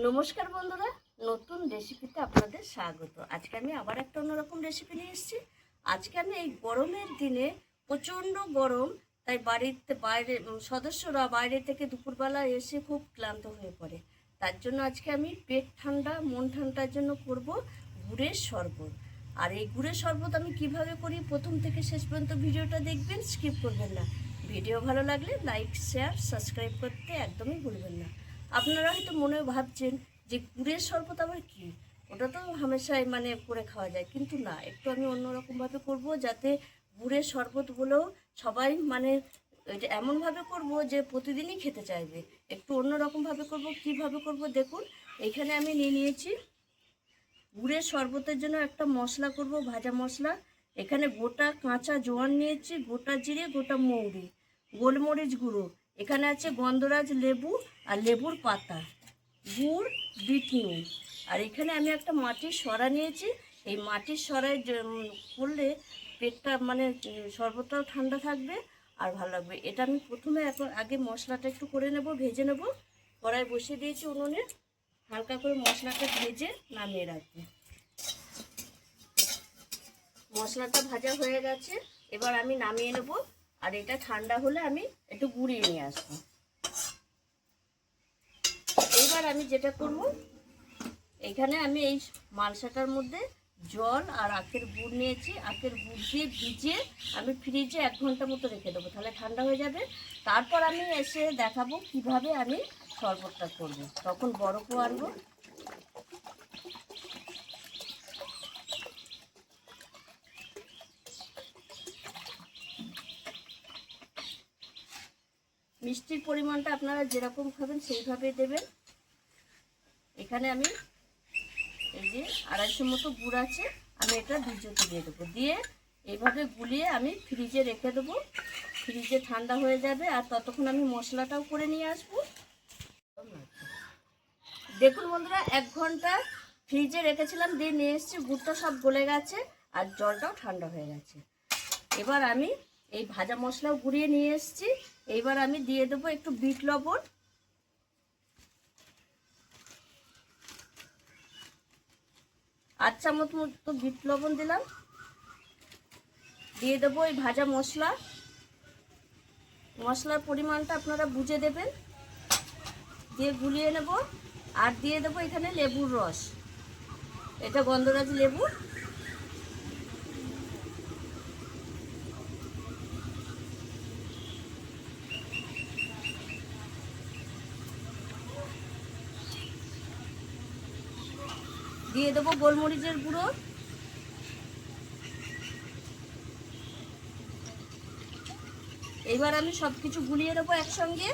নমস্কার বন্ধুরা, নতুন রেসিপিতে আপনাদের স্বাগত। আজকে আমি আবার একটা অন্যরকম রেসিপি নিয়ে এসেছি। আজকে আমি এই গরমের দিনে, প্রচণ্ড গরম, তাই বাইরে সদস্যরা বাইরে থেকে দুপুরবেলা এসে খুব ক্লান্ত হয়ে পড়ে। তার জন্য আজকে আমি পেট ঠান্ডা মন ঠান্ডার জন্য করব গুড়ের শরবত। আর এই গুড়ের শরবত আমি কিভাবে করি প্রথম থেকে শেষ পর্যন্ত ভিডিওটা দেখবেন, স্কিপ করবেন না। ভিডিও ভালো লাগলে লাইক শেয়ার সাবস্ক্রাইব করতে একদমই ভুলবেন না। আপনারা হয়তো মনে ভাবছেন যে গুড়ের শরবত আবার কি, ওটা তো হামেশাই করে খাওয়া যায়, কিন্তু না, একটু আমি অন্যরকমভাবে করব যাতে গুড়ের শরবতগুলোও সবাই এটা এমনভাবে করব যে প্রতিদিনই খেতে চাইবে। একটু অন্যরকমভাবে করব, কিভাবে করব দেখুন। এইখানে আমি নিয়ে নিয়েছি গুড়ের শরবতের জন্য একটা মশলা করব, ভাজা মশলা। এখানে গোটা কাঁচা জোয়ান নিয়েছি, গোটা জিরে, গোটা মৌরি, গোলমরিচ গুঁড়ো, এখানে আছে গন্ধরাজ লেবু আর লেবুর পাতা, গুড়, বিট নুন। আর এখানে আমি একটা মাটির সরা নিয়েছি। এই মাটির সরায় করলে পেটটা শরবতটাও ঠান্ডা থাকবে আর ভালো লাগবে। এটা আমি প্রথমে এখন আগে মশলাটা একটু করে নেব, ভেজে নেব। কড়াই বসিয়ে দিয়েছি উনুনে, হালকা করে মশলাটা ভেজে নামিয়ে রাখবো। মশলাটা ভাজা হয়ে গেছে, এবার আমি নামিয়ে নেব। আর এটা ঠান্ডা হলে আমি একটু গুঁড়িয়ে নিয়ে আসবো। এইবার আমি যেটা করব, এখানে আমি এই মালসাটার মধ্যে জল আর আখের গুড় নিয়েছি। আখের গুড় দিয়ে ভিজিয়ে আমি ফ্রিজে 1 ঘন্টা মতো রেখে দেবো, তাহলে ঠান্ডা হয়ে যাবে। তারপর আমি এসে দেখাবো কিভাবে আমি শরবতটা করব, তখন বরফও আনবো। মিষ্টির পরিমাণটা আপনারা যেরকম খাবেন সেইভাবে দেবেন। এখানে আমি এই যে 250 মতো গুড় আছে, আমি এটা ভিজিয়ে দিয়ে দেবো। দিয়ে এইভাবে গুলিয়ে আমি ফ্রিজে রেখে দেবো, ফ্রিজে ঠান্ডা হয়ে যাবে। আর ততক্ষণ আমি মশলাটাও করে নিয়ে আসবো। দেখুন বন্ধুরা, 1 ঘন্টা ফ্রিজে রেখেছিলাম, দিয়ে নিয়ে এসেছি। গুড়টা সব গলে গেছে আর জলটাও ঠান্ডা হয়ে গেছে। এবার আমি এই ভাজা মশলাও গুঁড়িয়ে নিয়ে এসেছি। এইবার আমি দিয়ে দেবো একটু বিট লবণ, 8 চামচ মতো বিট লবণ দিলাম। দিয়ে দেবো এই ভাজা মশলা, মশলার পরিমাণটা আপনারা বুঝে দেবেন। দিয়ে গুলিয়ে নেব। আর দিয়ে দেবো এখানে লেবুর রস, এটা গন্ধরাজ লেবু। দিয়ে দেবো গোলমরিচের গুঁড়ো। এবার আমি সব কিছু গুলিয়ে নেবো একসঙ্গে।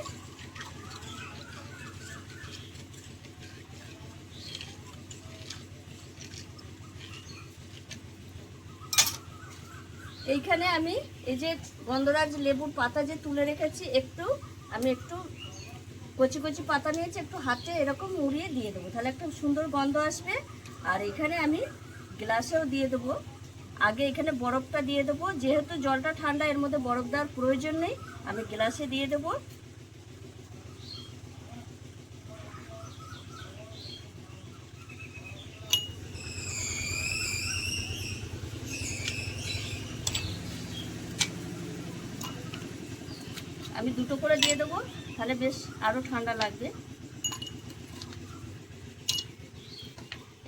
এইখানে আমি এই যে গন্ধরাজ লেবুর পাতা যে তুলে রেখেছি, আমি একটু কচি কচি পাতা নিয়েছি, একটু হাতে এরকম মুড়িয়ে দিয়ে দেবো, তাহলে একটা সুন্দর গন্ধ আসবে। আর এখানে আমি গ্লাসেও দিয়ে দেবো। আগে এখানে বরফটা দিয়ে দেবো, যেহেতু জলটা ঠান্ডা, এর মধ্যে বরফ দেওয়ার প্রয়োজন নেই, আমি গ্লাসে দিয়ে দেবো। আমি 2টো করে দিয়ে দেবো, তাহলে বেশ আরও ঠান্ডা লাগবে।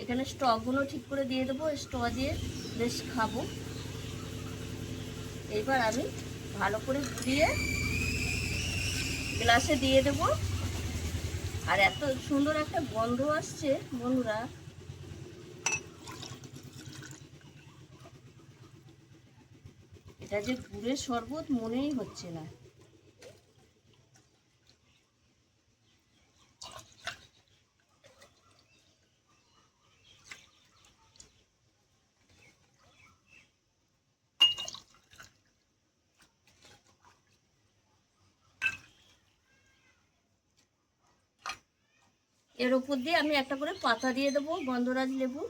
এখানে স্টকগুলো ঠিক করে দিয়ে দেবো, স্ট্র দিয়ে বেশ খাবো। এইবার আমি ভালো করে গুলিয়ে গ্লাসে দিয়ে দেবো। আর এত সুন্দর একটা গন্ধ আসছে বন্ধুরা, এটা যে গুড়ের শরবত মনেই হচ্ছে না। এর উপর দিয়ে আমি একটা করে পাতা দিয়ে দেবো, গন্ধরাজ লেবু।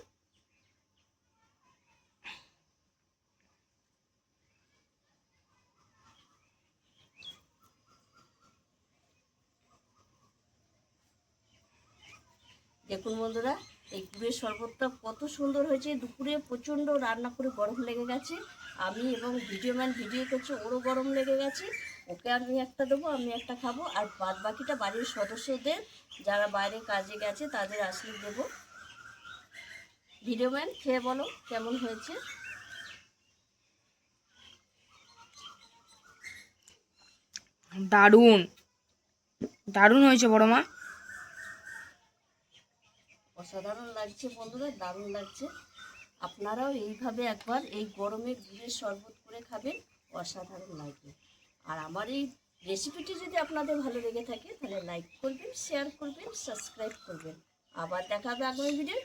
দেখুন বন্ধুরা, এই গুড়ের শরবতটা কত সুন্দর হয়েছে। দুপুরে প্রচণ্ড রান্না করে গরম লেগে গেছে, আমি এবং ভিডিওম্যান ভিডিও করছে, ওরও গরম লেগে গেছে। ওকে আমি একটা দেবো, আমি একটা খাবো, আর বাদ বাকিটা বাড়ির সদস্যদের যারা বাইরে কাজে গেছে তাদের আসলে দেবো। ভিডিওম্যান খেয়ে বলো কেমন হয়েছে। দারুণ দারুণ হয়েছে বড় মা। অসাধারণ লাগছে বন্ধুরা, দারুণ লাগছে। আপনারাও এইভাবে একবার এই গরমে গুড়ের শরবত করে খাবেন, অসাধারণ লাগবে। আর আমার এই রেসিপিটি যদি আপনাদের ভালো লেগে থাকে তাহলে লাইক করবেন, শেয়ার করবেন, সাবস্ক্রাইব করবেন। আবার দেখা হবে আগামী ভিডিও।